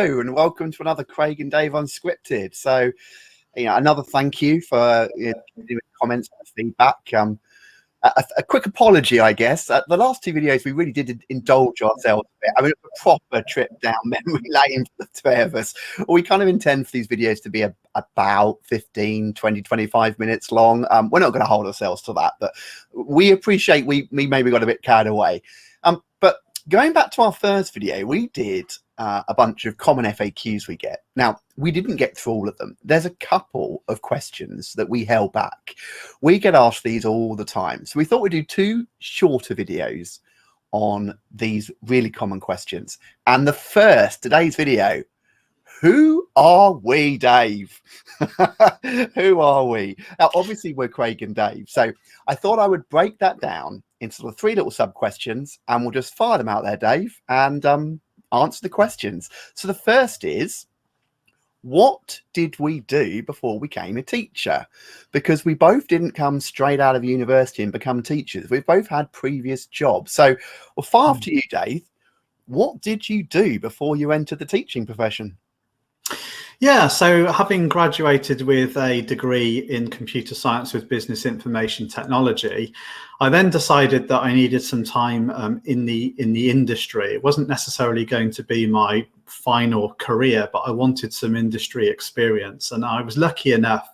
Hello and welcome to another Craig and Dave Unscripted. So, another thank you for doing comments and feedback. A quick apology, I guess. The last two videos, we really did indulge ourselves a bit. I mean, a proper trip down memory lane for the two of us. We kind of intend for these videos to be about 15, 20, 25 minutes long. We're not going to hold ourselves to that, but we appreciate we maybe got a bit carried away. But going back to our first video, we did a bunch of common FAQs we get. Now, we didn't get through all of them. There's a couple of questions that we held back. We get asked these all the time. So we thought we'd do two shorter videos on these really common questions. And the first, today's video, who are we, Dave? Who are we? Now, obviously, we're Craig and Dave. So I thought I would break that down into sort of three little sub questions, and we'll just fire them out there, Dave, and answer the questions. So the first is, what did we do before we became a teacher? Because we both didn't come straight out of university and become teachers. We've both had previous jobs. So we'll fire off to you, Dave. What did you do before you entered the teaching profession? Yeah, so having graduated with a degree in computer science with business information technology, I then decided that I needed some time in the industry. It wasn't necessarily going to be my final career, but I wanted some industry experience. And I was lucky enough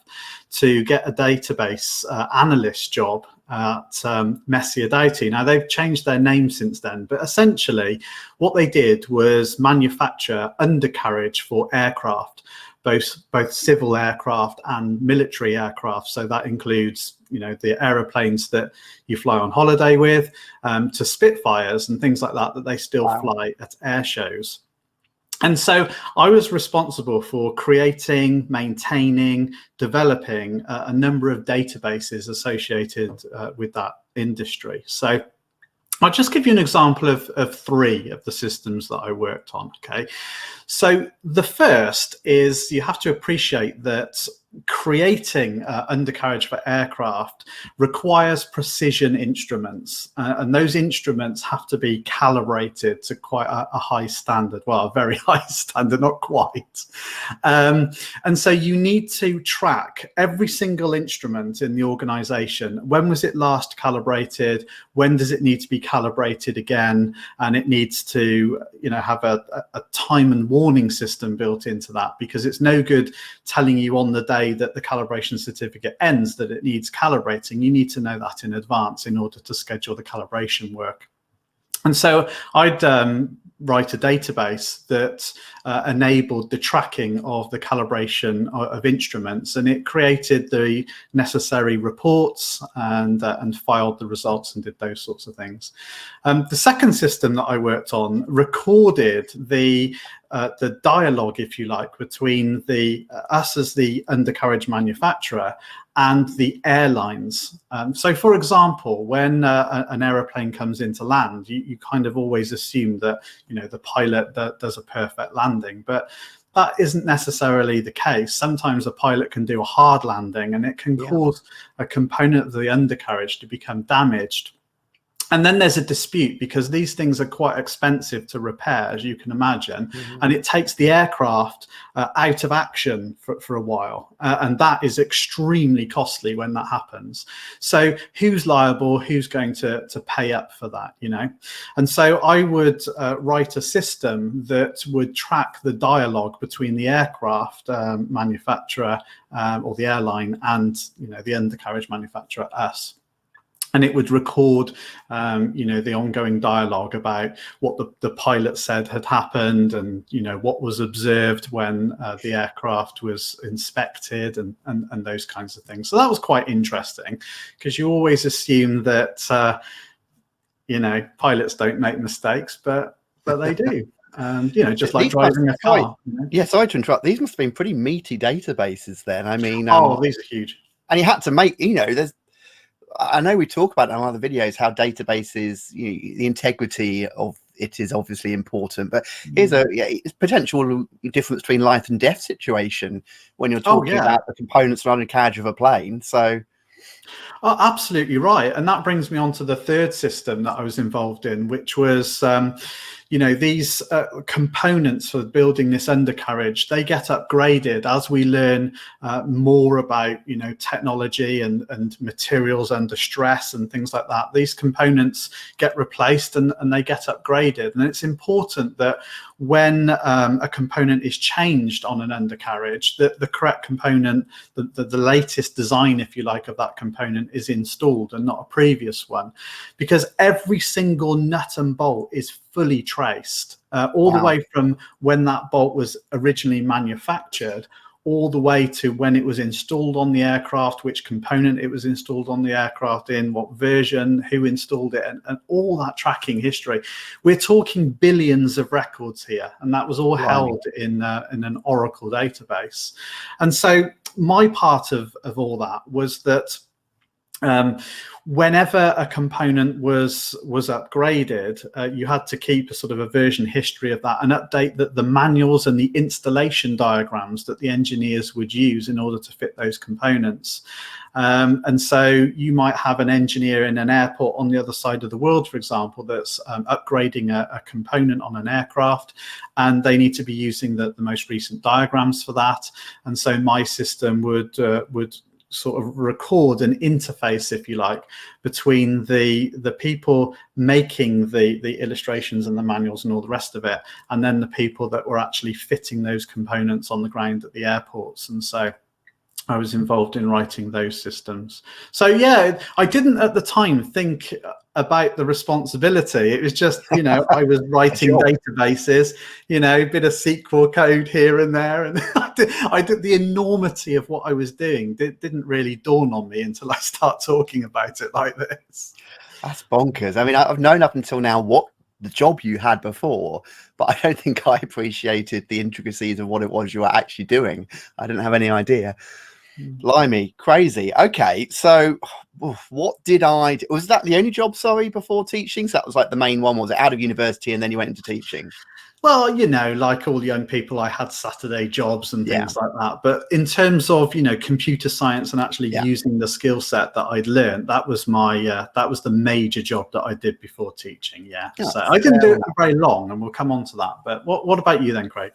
to get a database analyst job at Messier Doughty. Now, they've changed their name since then, but essentially what they did was manufacture undercarriage for aircraft, both civil aircraft and military aircraft. So that includes, the aeroplanes that you fly on holiday with, to Spitfires and things like that they still fly at air shows. And so I was responsible for creating, maintaining, developing a number of databases associated with that industry. So I'll just give you an example of three of the systems that I worked on. Okay, so the first is, you have to appreciate that creating undercarriage for aircraft requires precision instruments, and those instruments have to be calibrated to quite a high standard. Well, a very high standard, not quite. And so you need to track every single instrument in the organization. When was it last calibrated? When does it need to be calibrated again? And it needs to, have a time and warning system built into that, because it's no good telling you on the day that the calibration certificate ends that it needs calibrating. You need to know that in advance in order to schedule the calibration work. And so I'd write a database that enabled the tracking of the calibration of instruments, and it created the necessary reports and filed the results and did those sorts of things. The second system that I worked on recorded the dialogue, if you like, between us as the undercarriage manufacturer and the airlines. So, for example, when an aeroplane comes into land, you kind of always assume that the pilot does a perfect landing, but that isn't necessarily the case. Sometimes a pilot can do a hard landing, and it can cause a component of the undercarriage to become damaged. And then there's a dispute, because these things are quite expensive to repair, as you can imagine, and it takes the aircraft out of action for a while, and that is extremely costly when that happens. So who's liable? Who's going to pay up for that? And so I would write a system that would track the dialogue between the aircraft manufacturer or the airline and the undercarriage manufacturer, us. And it would record, the ongoing dialogue about what the pilot said had happened, and what was observed when the aircraft was inspected, and those kinds of things. So that was quite interesting, because you always assume that pilots don't make mistakes, but they do. Just like driving a car. Yeah, sorry to interrupt. These must have been pretty meaty databases then. I mean, these are huge. And you had to make, I know we talk about in other videos how databases, the integrity of it is obviously important, but here's a potential difference between life and death situation when you're talking about the components of undercarriage of a plane. So Oh, absolutely right. And that brings me on to the third system that I was involved in, which was, these components for building this undercarriage, they get upgraded as we learn more about, technology and materials under stress and things like that. These components get replaced and they get upgraded. And it's important that when a component is changed on an undercarriage, that the correct component, the latest design, if you like, of that component is installed and not a previous one, because every single nut and bolt is fully traced all the way from when that bolt was originally manufactured all the way to when it was installed on the aircraft, which component it was installed on the aircraft in, what version, who installed it, and all that tracking history. We're talking billions of records here, and that was all held in an Oracle database. And so my part of all that was that whenever a component was upgraded, you had to keep a sort of a version history of that and update the manuals and the installation diagrams that the engineers would use in order to fit those components. And so you might have an engineer in an airport on the other side of the world, for example, that's upgrading a component on an aircraft, and they need to be using the most recent diagrams for that. And so my system would sort of record an interface, if you like, between the people making the illustrations and the manuals and all the rest of it, and then the people that were actually fitting those components on the ground at the airports. And so I was involved in writing those systems. So yeah, I didn't at the time think about the responsibility. It was just, I was writing databases, a bit of SQL code here and there. And I did the enormity of what I was doing. Didn't really dawn on me until I start talking about it like this. That's bonkers. I mean, I've known up until now what the job you had before, but I don't think I appreciated the intricacies of what it was you were actually doing. I didn't have any idea. Blimey, crazy. Okay, so what did I do? Was that the only job, sorry, before teaching? So that was like the main one, was it out of university and then you went into teaching? Well, like all young people, I had Saturday jobs and things like that. But in terms of, computer science and actually using the skill set that I'd learned, that was the major job that I did before teaching. Yeah. So I didn't do it for very long, and we'll come on to that. But what about you then, Craig?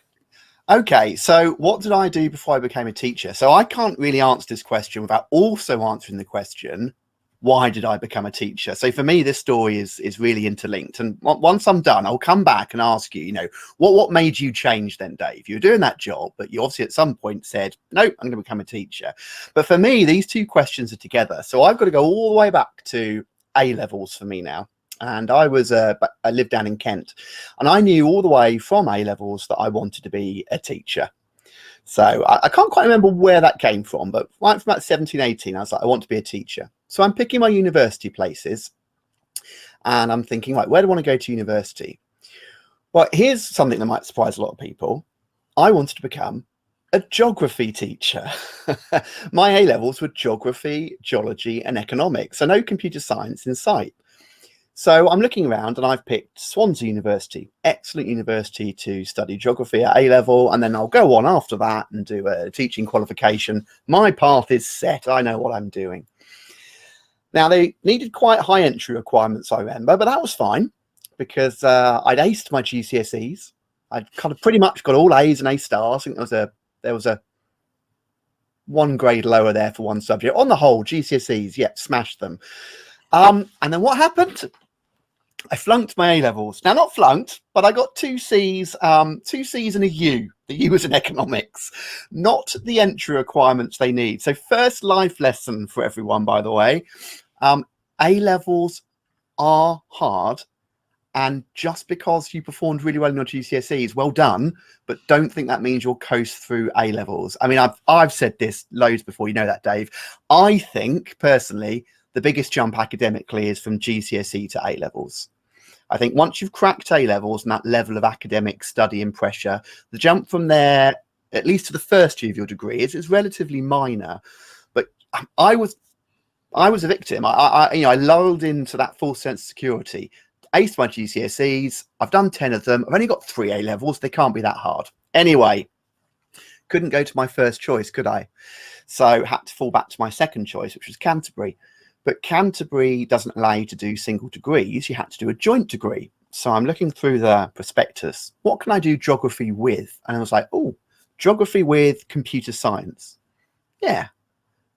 Okay, so what did I do before I became a teacher? So I can't really answer this question without also answering the question, why did I become a teacher? So for me, this story is really interlinked. And once I'm done, I'll come back and ask you, what made you change then, Dave? You were doing that job, but you obviously at some point said, no, I'm going to become a teacher. But for me, these two questions are together. So I've got to go all the way back to A levels for me now. And I lived down in Kent, and I knew all the way from A levels that I wanted to be a teacher. So I can't quite remember where that came from, but right from about 17, 18, I was like, I want to be a teacher. So I'm picking my university places, and I'm thinking, right, where do I want to go to university? Well, here's something that might surprise a lot of people. I wanted to become a geography teacher. My A levels were geography, geology, and economics, so no computer science in sight. So I'm looking around and I've picked Swansea University, excellent university to study geography at A level. And then I'll go on after that and do a teaching qualification. My path is set. I know what I'm doing. Now, they needed quite high entry requirements, I remember, but that was fine because I'd aced my GCSEs. I'd kind of pretty much got all A's and A stars. I think there was a one grade lower there for one subject. On the whole, GCSEs, yeah, smashed them. And then what happened? I flunked my A levels. Now, not flunked, but I got two C's and a U. The U was in economics, not the entry requirements they need. So first life lesson for everyone, by the way, A levels are hard. And just because you performed really well in your GCSEs, well done, but don't think that means you'll coast through A levels. I mean, I've said this loads before, you know that, Dave. I think personally, the biggest jump academically is from GCSE to A levels. I think once you've cracked A levels and that level of academic study and pressure, the jump from there, at least to the first year of your degree, is relatively minor. But I was a victim. I lulled into that false sense of security. Aced my GCSEs. I've done 10 of them. I've only got 3 A levels. They can't be that hard. Anyway, couldn't go to my first choice, could I? So had to fall back to my second choice, which was Canterbury. But Canterbury doesn't allow you to do single degrees. You had to do a joint degree. So I'm looking through the prospectus. What can I do geography with? And I was like, oh, geography with computer science. Yeah,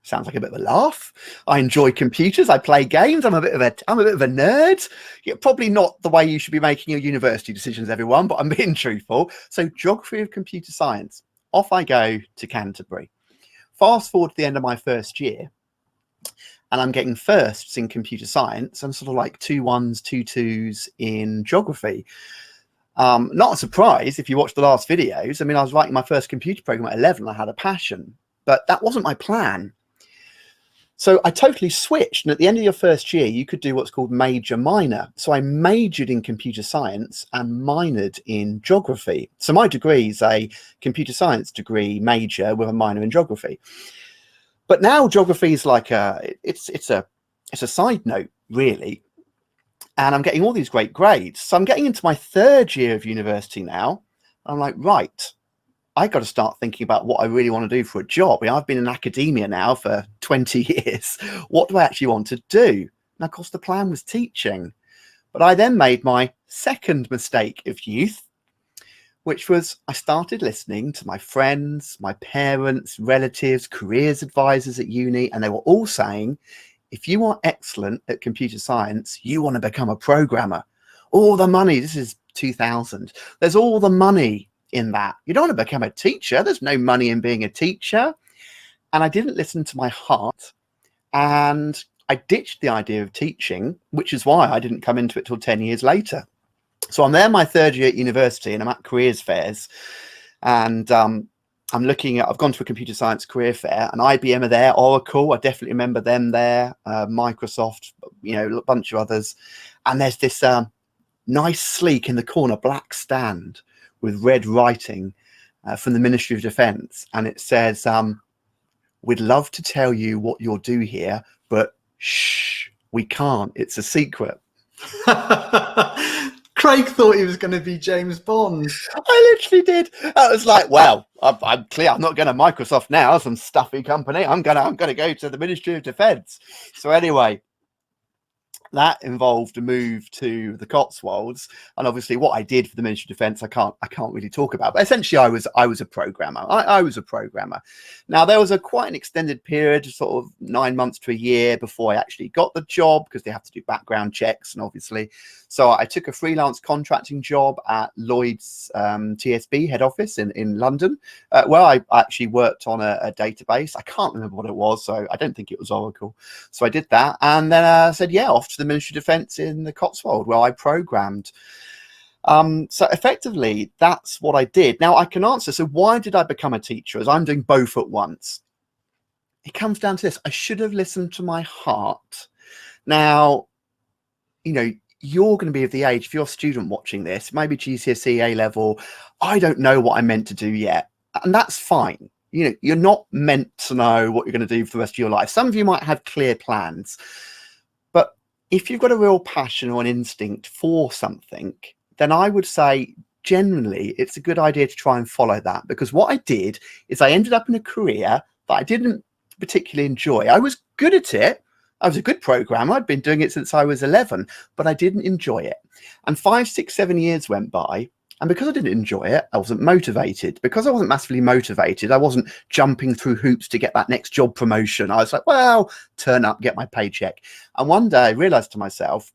sounds like a bit of a laugh. I enjoy computers. I play games. I'm a bit of a nerd. Yeah, probably not the way you should be making your university decisions, everyone, but I'm being truthful. So geography of computer science. Off I go to Canterbury. Fast forward to the end of my first year, and I'm getting firsts in computer science and sort of like 2 1s, 2 2s in geography. Not a surprise if you watch the last videos. I mean, I was writing my first computer program at 11. I had a passion, but that wasn't my plan. So I totally switched. And at the end of your first year, you could do what's called major minor. So I majored in computer science and minored in geography. So my degree is a computer science degree major with a minor in geography. But now geography is like it's a side note, really. And I'm getting all these great grades. So I'm getting into my third year of university now. I'm like, right, I got to start thinking about what I really want to do for a job. I mean, I've been in academia now for 20 years. What do I actually want to do? And of course, the plan was teaching. But I then made my second mistake of youth, which was I started listening to my friends, my parents, relatives, careers advisors at uni, and they were all saying, if you are excellent at computer science, you want to become a programmer. All the money, this is 2000, there's all the money in that. You don't want to become a teacher. There's no money in being a teacher. And I didn't listen to my heart, and I ditched the idea of teaching, which is why I didn't come into it till 10 years later. So I'm there my third year at university, and I'm at careers fairs, and I'm looking at, I've gone to a computer science career fair, and IBM are there, Oracle, I definitely remember them there, Microsoft, you know, a bunch of others. And there's this nice, sleek in the corner, black stand with red writing from the Ministry of Defence. And it says, we'd love to tell you what you'll do here, but shh, we can't. It's a secret. Craig thought he was going to be James Bond. I literally did. I was like, well, I'm clear. I'm not going to Microsoft now, some stuffy company. I'm gonna go to the Ministry of Defence. So anyway, that involved a move to the Cotswolds, and obviously what I did for the Ministry of Defence I can't really talk about, but essentially I was a programmer. I was a programmer. Now there was quite an extended period, sort of 9 months to a year, before I actually got the job, because they have to do background checks, and obviously so I took a freelance contracting job at Lloyd's TSB head office in London, where I actually worked on a database. I can't remember what it was, so I don't think it was Oracle. So I did that, and then I said, yeah, off to the Ministry of Defence in the Cotswold, where I programmed. So effectively, that's what I did. Now I can answer, so why did I become a teacher, as I'm doing both at once? It comes down to this. I should have listened to my heart. Now, you know, you're going to be of the age, if you're a student watching this, maybe GCSE, A level, I don't know what I'm meant to do yet. And that's fine. You know, you're not meant to know what you're going to do for the rest of your life. Some of you might have clear plans. But if you've got a real passion or an instinct for something, then I would say generally it's a good idea to try and follow that. Because what I did is I ended up in a career that I didn't particularly enjoy. I was good at it. I was a good programmer. I'd been doing it since I was 11, but I didn't enjoy it. And 5, 6, 7 years went by. And because I didn't enjoy it, I wasn't motivated. Because I wasn't massively motivated, I wasn't jumping through hoops to get that next job promotion. I was like, well, turn up, get my paycheck. And one day I realized to myself,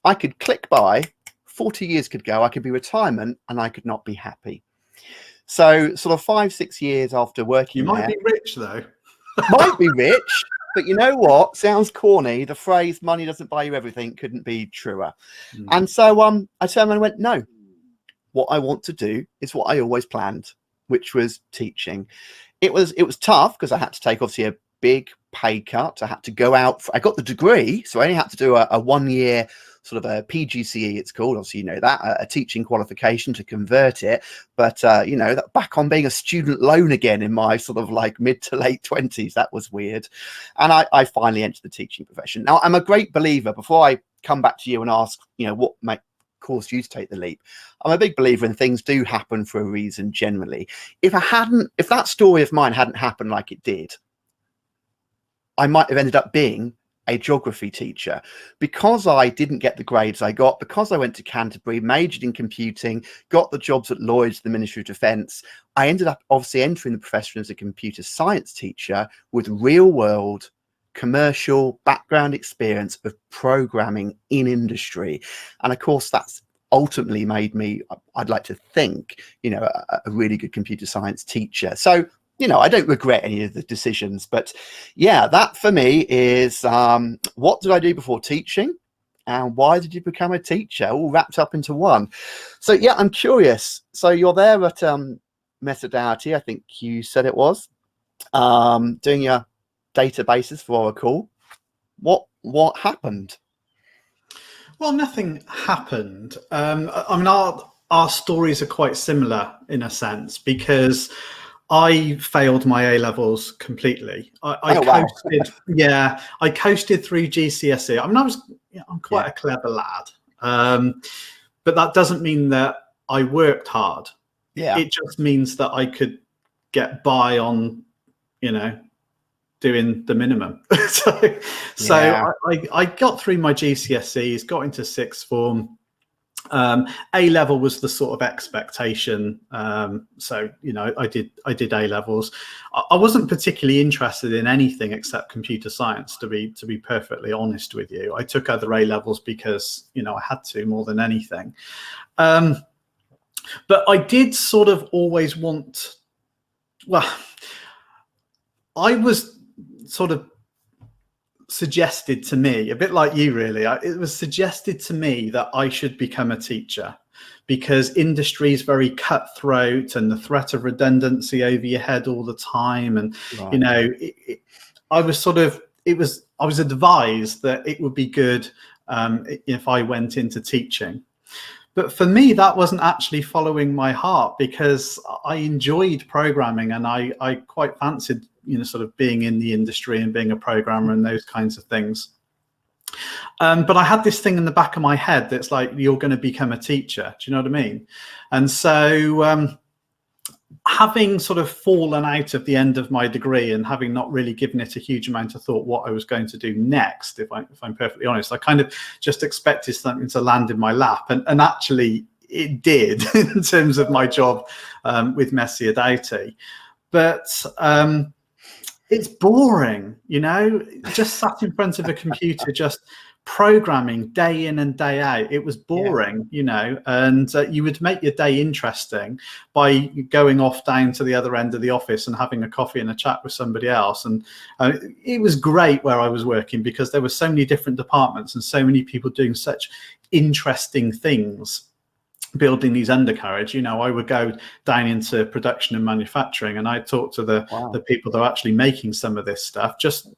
I could click by, 40 years could go, I could be retirement, and I could not be happy. So sort of 5, 6 years after working You might there, be rich, though. might be rich. But you know what? Sounds corny. The phrase "money doesn't buy you everything" couldn't be truer. And so I turned around and went, no, what I want to do is what I always planned, which was teaching. It was tough because I had to take obviously a big pay cut. I had to go out. I got the degree, so I only had to do a 1 year sort of a PGCE, it's called. Obviously, you know that, a teaching qualification to convert it. But, you know, that back on being a student loan again in my sort of like mid to late 20s, that was weird. And I finally entered the teaching profession. Now, I'm a great believer, before I come back to you and ask, you know, what caused you to take the leap? I'm a big believer in things do happen for a reason generally. If that story of mine hadn't happened like it did, I might have ended up being a geography teacher. Because I didn't get the grades I got, because I went to Canterbury, majored in computing, got the jobs at Lloyd's, the Ministry of Defence, I ended up obviously entering the profession as a computer science teacher with real world commercial background experience of programming in industry. And of course, that's ultimately made me, I'd like to think, a really good computer science teacher. So, I don't regret any of the decisions, but yeah, that for me is what did I do before teaching and why did you become a teacher, all wrapped up into one. So yeah, I'm curious. So you're there at Metadata, I think you said it was, doing your databases for Oracle. What happened? Well, nothing happened. I mean, our stories are quite similar in a sense, because I failed my A-levels completely. I coasted, wow. Yeah, I coasted through GCSE. I mean, I'm quite a clever lad, but that doesn't mean that I worked hard. Yeah, it just means that I could get by on, doing the minimum. so I got through my GCSEs, got into sixth form. A-level was the sort of expectation. So, I did A-levels. I wasn't particularly interested in anything except computer science, to be perfectly honest with you. I took other A-levels because, I had to more than anything. But I did sort of always want, I was sort of suggested to me, a bit like you really, it was suggested to me that I should become a teacher, because industry is very cutthroat and the threat of redundancy over your head all the time. And, right. I was advised that it would be good if I went into teaching. But for me, that wasn't actually following my heart, because I enjoyed programming and I quite fancied, sort of being in the industry and being a programmer and those kinds of things. But I had this thing in the back of my head that's like, you're going to become a teacher. Do you know what I mean? And so having sort of fallen out of the end of my degree and having not really given it a huge amount of thought what I was going to do next, if I'm perfectly honest, I kind of just expected something to land in my lap. And actually it did in terms of my job with Metadata. But it's boring, just sat in front of a computer, just programming day in and day out. It was boring, and you would make your day interesting by going off down to the other end of the office and having a coffee and a chat with somebody else. And it was great where I was working, because there were so many different departments and so many people doing such interesting things, building these undercarriage. I would go down into production and manufacturing, and I'd talk to the people that are actually making some of this stuff, just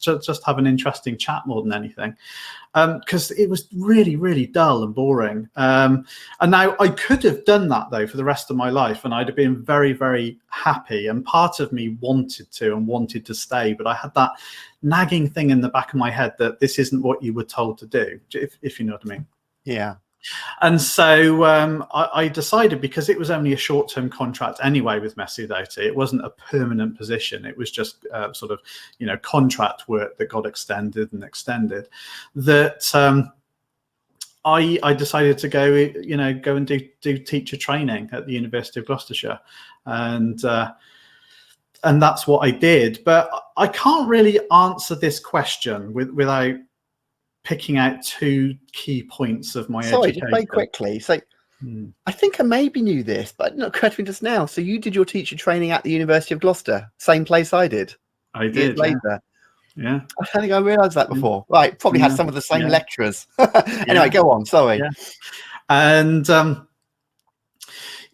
have an interesting chat more than anything, because it was really, really dull and boring. And now I could have done that though for the rest of my life, and I'd have been very, very happy. And part of me wanted to stay, but I had that nagging thing in the back of my head that this isn't what you were told to do, if you know what I mean. Yeah. And so I decided, because it was only a short-term contract anyway with Metadata, it wasn't a permanent position. It was just sort of, contract work that got extended and extended, that I decided to go and do teacher training at the University of Gloucestershire. And that's what I did. But I can't really answer this question without picking out two key points of my education. Just very quickly. So I think I maybe knew this, but not occurred to me just now. So you did your teacher training at the University of Gloucester, same place I did. I did later. Yeah. I don't think I realised that before. Right, probably had some of the same lecturers. Anyway, go on. Sorry. Yeah. And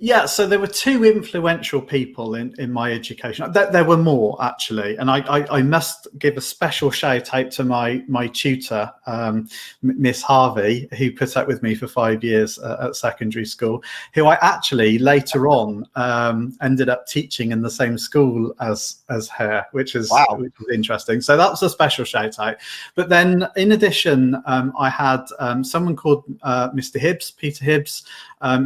Yeah, so there were two influential people in my education. There were more, actually, and I must give a special shout out to my tutor, Miss Harvey, who put up with me for 5 years at secondary school, who I actually later on ended up teaching in the same school as her, which is interesting. So that's a special shout out. But then, in addition, I had someone called Mr. Hibbs, Peter Hibbs,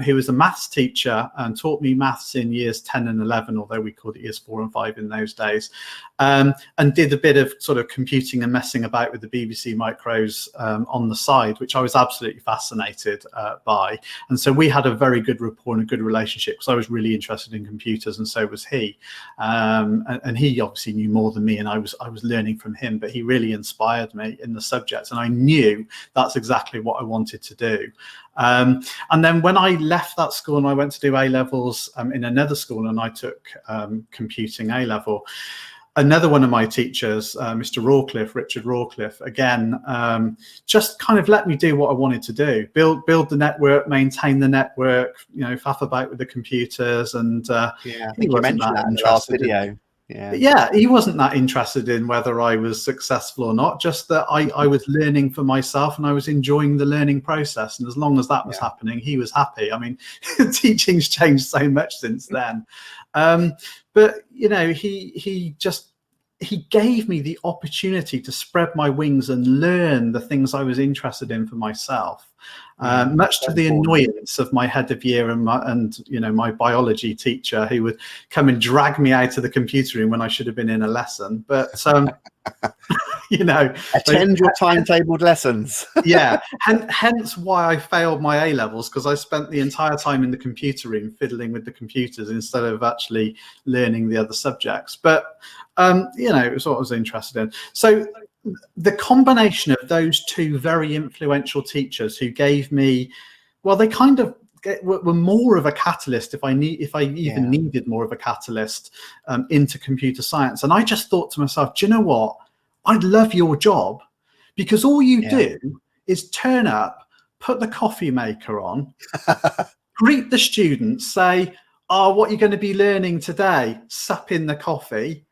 who was a maths teacher and taught me maths in years 10 and 11, although we called it years 4 and 5 in those days, and did a bit of sort of computing and messing about with the BBC micros on the side, which I was absolutely fascinated by. And so we had a very good rapport and a good relationship, because I was really interested in computers, and so was he. And he obviously knew more than me, and I was learning from him, but he really inspired me in the subject, and I knew that's exactly what I wanted to do. And then when I left that school and I went to do A-levels in another school, and I took computing A-level, another one of my teachers, Mr. Rawcliffe, Richard Rawcliffe, again, just kind of let me do what I wanted to do, build the network, maintain the network, faff about with the computers. And I think you mentioned that in the last video. Yeah, he wasn't that interested in whether I was successful or not, just that I was learning for myself and I was enjoying the learning process. And as long as that was happening, he was happy. I mean, teaching's changed so much since then. But, he gave me the opportunity to spread my wings and learn the things I was interested in for myself. Much to the annoyance of my head of year and my biology teacher, who would come and drag me out of the computer room when I should have been in a lesson. But attend your timetabled lessons. Hence why I failed my A-levels, because I spent the entire time in the computer room fiddling with the computers instead of actually learning the other subjects. But it was what I was interested in. So the combination of those two very influential teachers who gave me, well, they kind of were more of a catalyst if I even needed more of a catalyst into computer science. And I just thought to myself, do you know what? I'd love your job, because all you do is turn up, put the coffee maker on, greet the students, say, "Oh, what are you going to be learning today?" Sup in the coffee,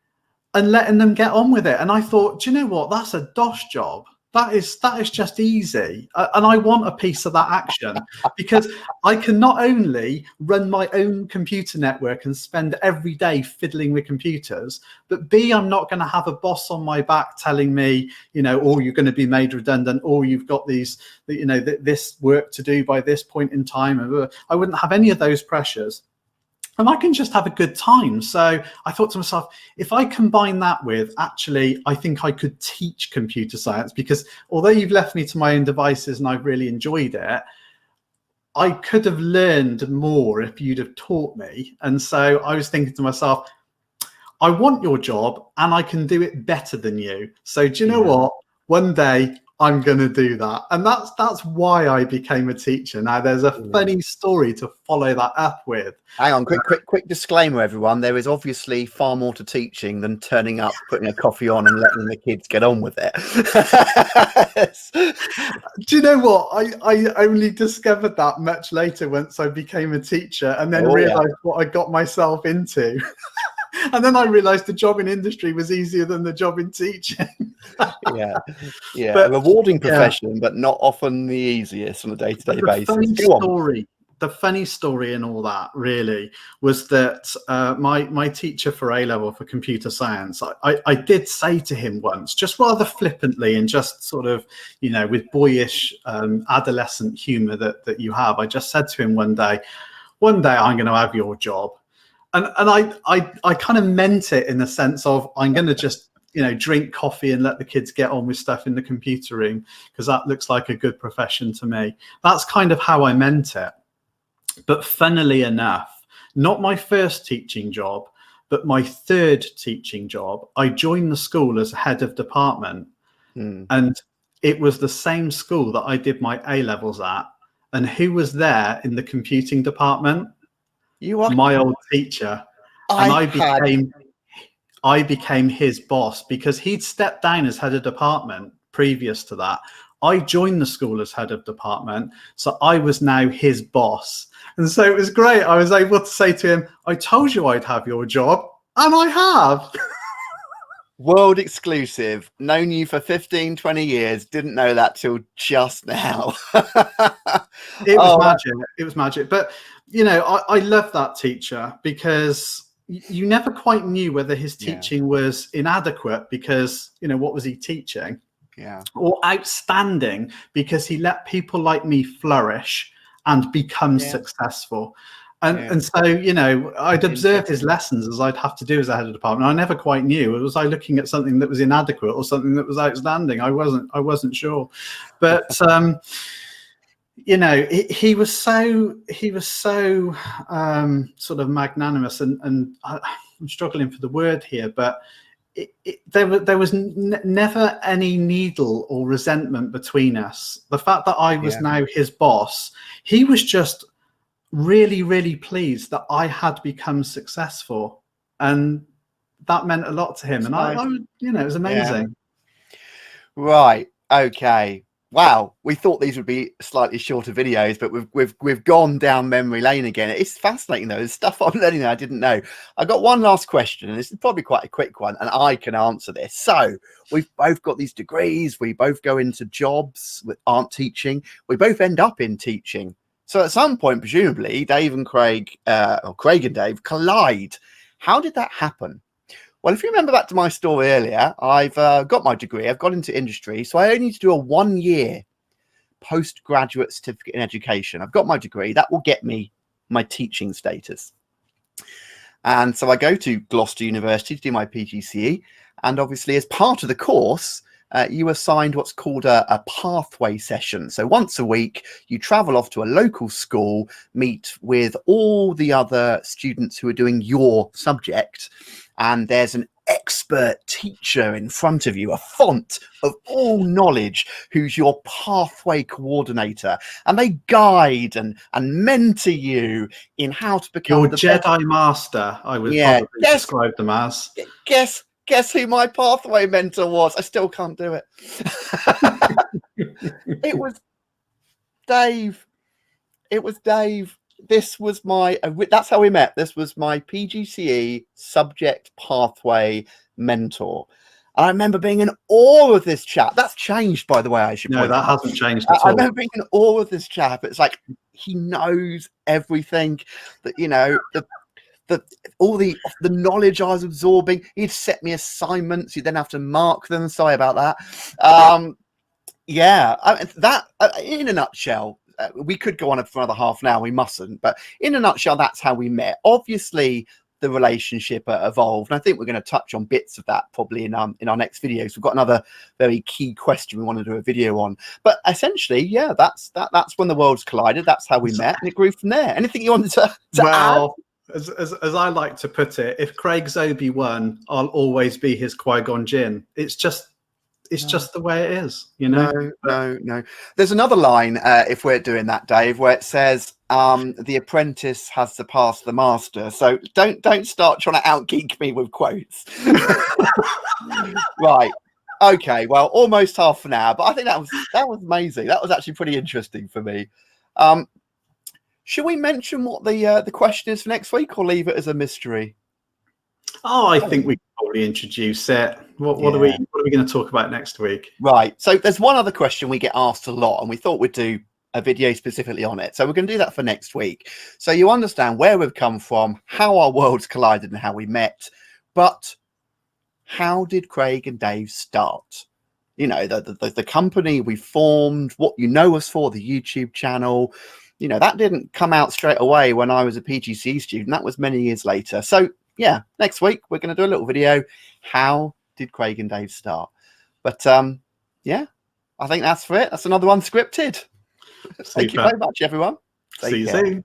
and letting them get on with it. And I thought, do you know what? That's a dosh job. That is just easy. And I want a piece of that action, because I can not only run my own computer network and spend every day fiddling with computers, but B, I'm not going to have a boss on my back telling me, or you're going to be made redundant, or you've got this work to do by this point in time. I wouldn't have any of those pressures. And I can just have a good time. So I thought to myself, if I combine that with, actually, I think I could teach computer science, because although you've left me to my own devices and I've really enjoyed it, I could have learned more if you'd have taught me. And so I was thinking to myself, I want your job and I can do it better than you. So do you know what? One day I'm going to do that. And that's why I became a teacher. Now, there's a funny story to follow that up with. Hang on, quick disclaimer, everyone. There is obviously far more to teaching than turning up, putting a coffee on and letting the kids get on with it. Do you know what? I only discovered that much later, once I became a teacher, and then realized what I got myself into. And then I realized the job in industry was easier than the job in teaching. But, a rewarding profession, but not often the easiest on a day-to-day basis. The funny story in all that really was that my teacher for A-level for computer science, I did say to him once, just rather flippantly and just sort of, with boyish adolescent humor that you have, I just said to him one day I'm going to have your job. And I kind of meant it in the sense of, I'm going to just, drink coffee and let the kids get on with stuff in the computer room, because that looks like a good profession to me. That's kind of how I meant it. But funnily enough, not my first teaching job, but my third teaching job, I joined the school as head of department. And it was the same school that I did my A-levels at. And who was there in the computing department? My old teacher. And I became his boss, because he'd stepped down as head of department previous to that. I joined the school as head of department, so I was now his boss. And so it was great. I was able to say to him, I told you I'd have your job, and I have. World exclusive. Known you for 15, 20 years. Didn't know that till just now. It was magic. It was magic. But, you know, I love that teacher because you never quite knew whether his teaching was inadequate because, you know, what was he teaching? Yeah. Or outstanding because he let people like me flourish and become successful. And so, you know, I'd observe his lessons as I'd have to do as a head of department. I never quite knew. Was I looking at something that was inadequate or something that was outstanding? I wasn't sure. But you know, he was so sort of magnanimous, and I'm struggling for the word here, but there was never any needle or resentment between us. The fact that I was now his boss, he was just really, really pleased that I had become successful, and that meant a lot to him. And I you know, it was amazing. Right. Okay. Wow. We thought these would be slightly shorter videos, but we've gone down memory lane again. It's fascinating though. There's stuff I'm learning that I didn't know. I've got one last question, and this is probably quite a quick one, and I can answer this. So we've both got these degrees. We both go into jobs that aren't teaching. We both end up in teaching. So at some point, presumably, Dave and Craig, or Craig and Dave, collide. How did that happen? Well, if you remember back to my story earlier, I've got my degree. I've got into industry. So I only need to do a 1-year postgraduate certificate in education. I've got my degree. That will get me my teaching status. And so I go to Gloucester University to do my PGCE. And obviously, as part of the course, you assigned what's called a pathway session. So once a week, you travel off to a local school, meet with all the other students who are doing your subject, and there's an expert teacher in front of you, a font of all knowledge, who's your pathway coordinator, and they guide and mentor you in how to become your the Jedi master. I would probably describe them as. Guess who my pathway mentor was? I still can't do it. It was Dave. It was Dave. This was my, that's how we met. This was my PGCE subject pathway mentor. And I remember being in awe of this chap. That's changed, by the way, I should point out. No, that hasn't changed at all. I remember being in awe of this chap. It's like, he knows everything that, you know, all the knowledge I was absorbing. He'd set me assignments. You'd then have to mark them. Sorry about that. That in a nutshell, we could go on for another half an hour. We mustn't. But in a nutshell, that's how we met. Obviously, the relationship evolved. And I think we're going to touch on bits of that probably in our next videos. We've got another very key question we want to do a video on. But essentially, yeah, that's when the worlds collided. That's how we met, and it grew from there. Anything you wanted to add? As I like to put it, if Craig's Obi-Wan, I'll always be his Qui-Gon Jinn. It's just the way it is, you know. No. There's another line, if we're doing that, Dave, where it says, "The apprentice has surpassed the master." So don't start trying to outgeek me with quotes. Right. Okay. Well, almost half an hour, but I think that was amazing. That was actually pretty interesting for me. Should we mention what the question is for next week, or leave it as a mystery? Oh, I think we can probably introduce it. What are we going to talk about next week? Right. So there's one other question we get asked a lot, and we thought we'd do a video specifically on it. So we're going to do that for next week. So you understand where we've come from, how our worlds collided, and how we met. But how did Craig and Dave start? You know, the company we formed, what you know us for, the YouTube channel. You know, that didn't come out straight away when I was a PGCE student. That was many years later. So yeah, next week we're going to do a little video. How did Craig and Dave start? But yeah, I think that's for it. That's another Unscripted. Thank you very much, everyone. See you soon.